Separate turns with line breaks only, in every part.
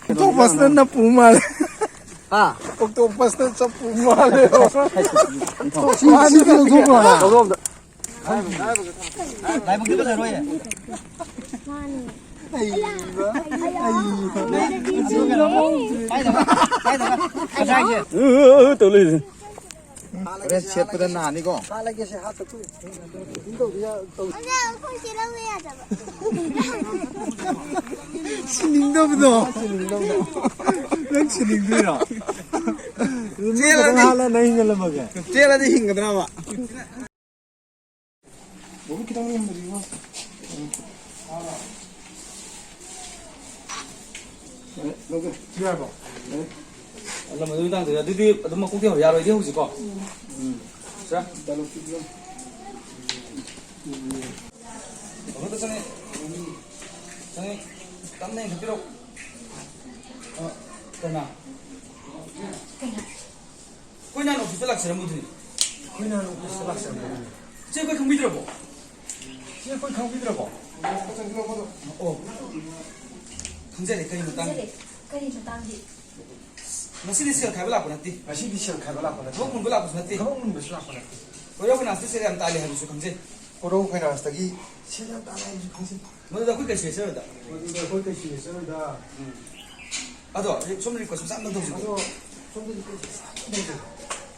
Octopus na pumal. Octopus na sa pumal. Ano ka nagsubo? Kaya chat pa na nani ko. Siningdom do. Nang siningdira. Chela hala nahi ngalamag. Chela di hingadra ba. Bobo kita mo yung mariwa. Logo, siya ba?
Alam mo yung tangdo, dito ato makuti ho, yaro ide ho si ko. Siya,
Dalo tiglo.
ako to sanay. Tamna yung kapiro. Kana. Koy na no office laksara mo din.
Kaya na nung gusto lang sa mga.
Siya koy kang bidro ko.
Siya ko kang bidra ko.
Oh. 강제래 그림 땅.
그림 좀 땅지.
마시디 시간 가블라 보냈디.
Kasi di siya kabala ko na.
뭐 공부라 보냈디.
Kung mo gusto ako na.
어여분 아스 세례 안 딸리 하면서 강제.
Puro ko na stagi. Siya ta na yung kasi.
뭐다 그렇게 시켜서다.
Hindi ko kasi siya da.
아도 좀 읽고 좀 쌈는 더 주고.
Ano, somebody ko.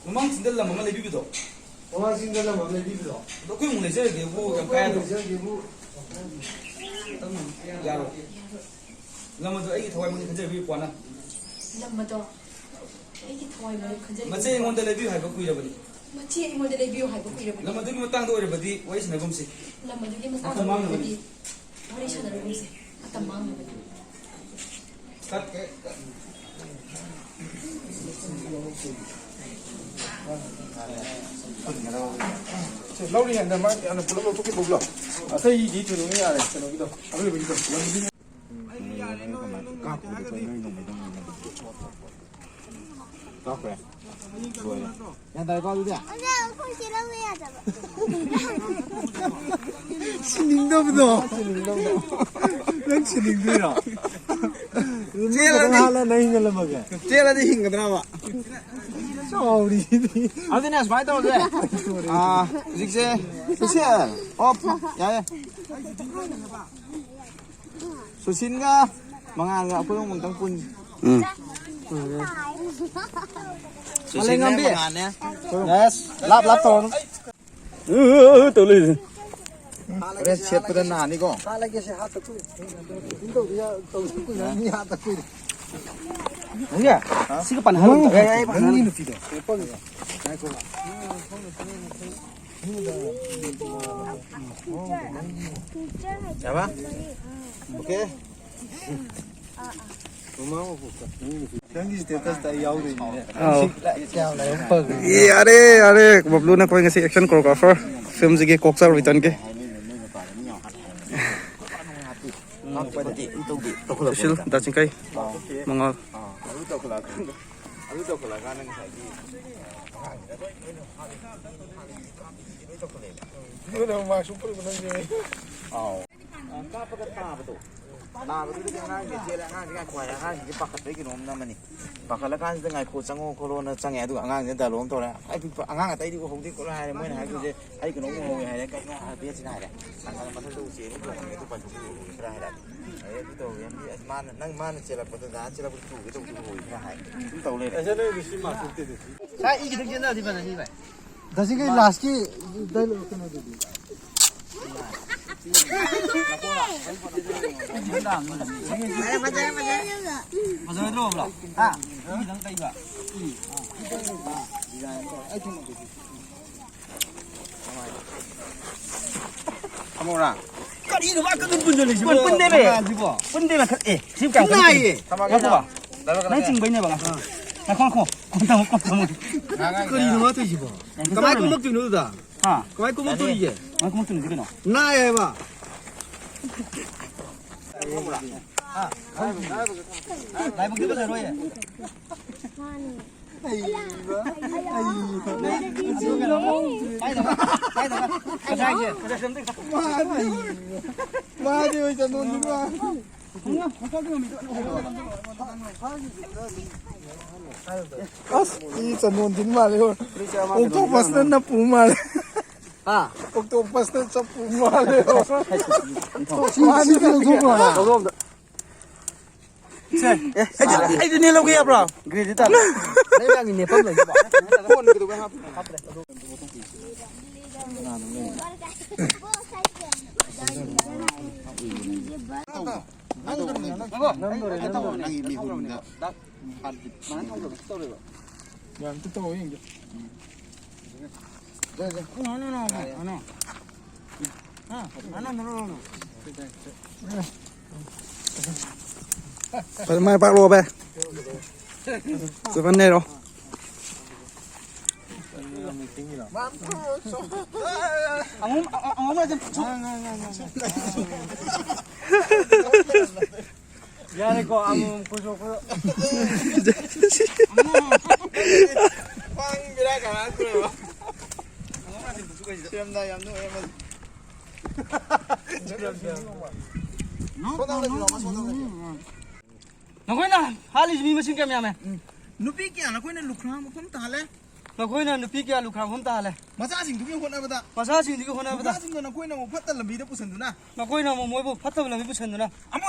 뭐만 진들라 뭐만 레비비도.
Mga singala mo na biblo.
너 그용 내셔야 되고 그냥 가야도. 야로. 라마도 애기 더와이 뭐니 근데 레비 보나.
남마도 이게 더워요. 근데
맞제 인원들 레비 하고 그이러버니.
마치 이모들 레뷰 하고 이러고.
라마도 그 땅도 어려버디 와이스 내봄시.
남마도 이게 무슨 어디 머리 셔널을 보세. 아까 마음을 보고.
스타트.
Lauri handa ma ano pulo mo tuki buglo. Asa yi di tunu ni are tunu gido. Abe gido. Lambi. Kape. Rồi. Yan tay ko dia. Siningdom do. Nang siningdira. Chela hala nahi ngalamag. Chela di hingadra ba. Sorry.
Aldinas, vai to de. Zigze. Susia. Op. Ya. Susin ka. Mga nga po yung mungtang pun. Susin nga mga ne. Yes. Lap to.
떨리지.
Kaya chat pa na nani ko. Kala kaya siya hata ko. Hindi dia to ko na ni hata ko.
아니야. 시급한 하는 거.
Ang ino fido.
Ya ba? Okay.
Dangi status tayo yaw rin niya.
अरे बबलू ने कोई किसी action choreographer film जी के कोक्सर रिटर्न के सुशील दाचिंकाई मंगल
Betul jangan dia jangan dia kuai jangan dia pakat lagi nom nama ni. Pakat kan dengan ko chango corona chang ya tu angang ni dah lom tu lah. Ai angang tai di ko hong di ko hai moi hai je ai ko nom ho hai ka ka bia chin hai. Angang pasal tu si ni ko tu pan tu kira hai dah. Ai tu yang dia man nang man cela pada dah cela tu tu tu kira hai. Tu tahu le.
Asa na bisi ma sute de.
Sai ik tu jena di mana ni bai.
Dasi ke last ki dal ko na de.
맞아 들어봐 아 여기 당 따이가
Kamora.
까리는 막 끄는 분들이 지금 뻔데베 뻔데베 예 지금 나이 야봐 난 지금 뭐냐 봐 나 콩콩 콘다 콘다
Kali no to jibo. Kamai ko mok tunu da.
아
Kamai ko mok tunu je.
나 콩콩 지금
Na ye ba.
lại một cái bây giờ rồi à bay rồi cái này kìa cái sớm tích
ma đi ơi chân luôn đúng không
không có cái mình
이 chân din male octopus na pumale octopus na sa pumale
ai đi nêu kia bro cái gì ta đây là người Nepal rồi
con cái đó hấp 야, 또 또 이게.
Phải mai bác lô bé. Sự vấn đề rồi. Ông nói Ya này có ông cô số cô.
빵 비라 가만 그래요. 시험다 ям도 에만.
Nó quên nào, hali gì mà xin kem nhà mày.
누비 끼야 나 코이는 루크랑 뭐 컴다 할래?
Nó quên nào, nó pi kia lục hàng hôm ta này.
마사싱 두개 혼나보다.
Mà sao xin thì cái hôm nay bây giờ.
마사싱 거는 코이는 뭐 팠다 람비도 부선두나.
Nó quên nào mà mỗi bộ phát tâm là bị bứt chân rồi nè.
아무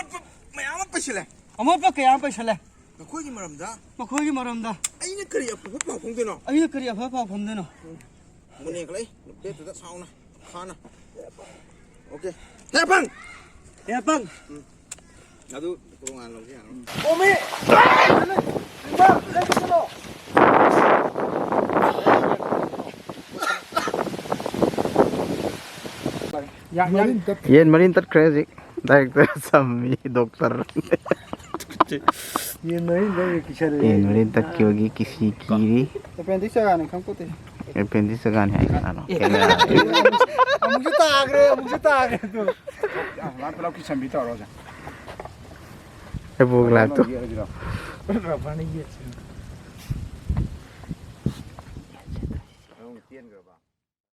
뭐 아무 빠실래.
Ông mất bắt cái áo phải xale.
너 코이기 말합니다.
Mà khơi cái mà rầm da.
아이는 그래 옆에 헛바 공대노.
Ấy cái kia phải vào phòng đây nào.
뭐네 그래? 배트다 사오나. 하나. 오케이. 대빵.
Đẹp vâng.
나도 그동안 놓지 않아.
Yan malintat crazy. Director Sami, dokter.
ये नहीं ले किसे
Yan malintat kyogi kisi kiri.
appendix का नहीं हमको तो
Appendix sa gani ay ano.
मुझे तो आ गए तो वहां पे लोग किसे भी तो आ रहा है
Ay bugla to.
ये रहा पानी ये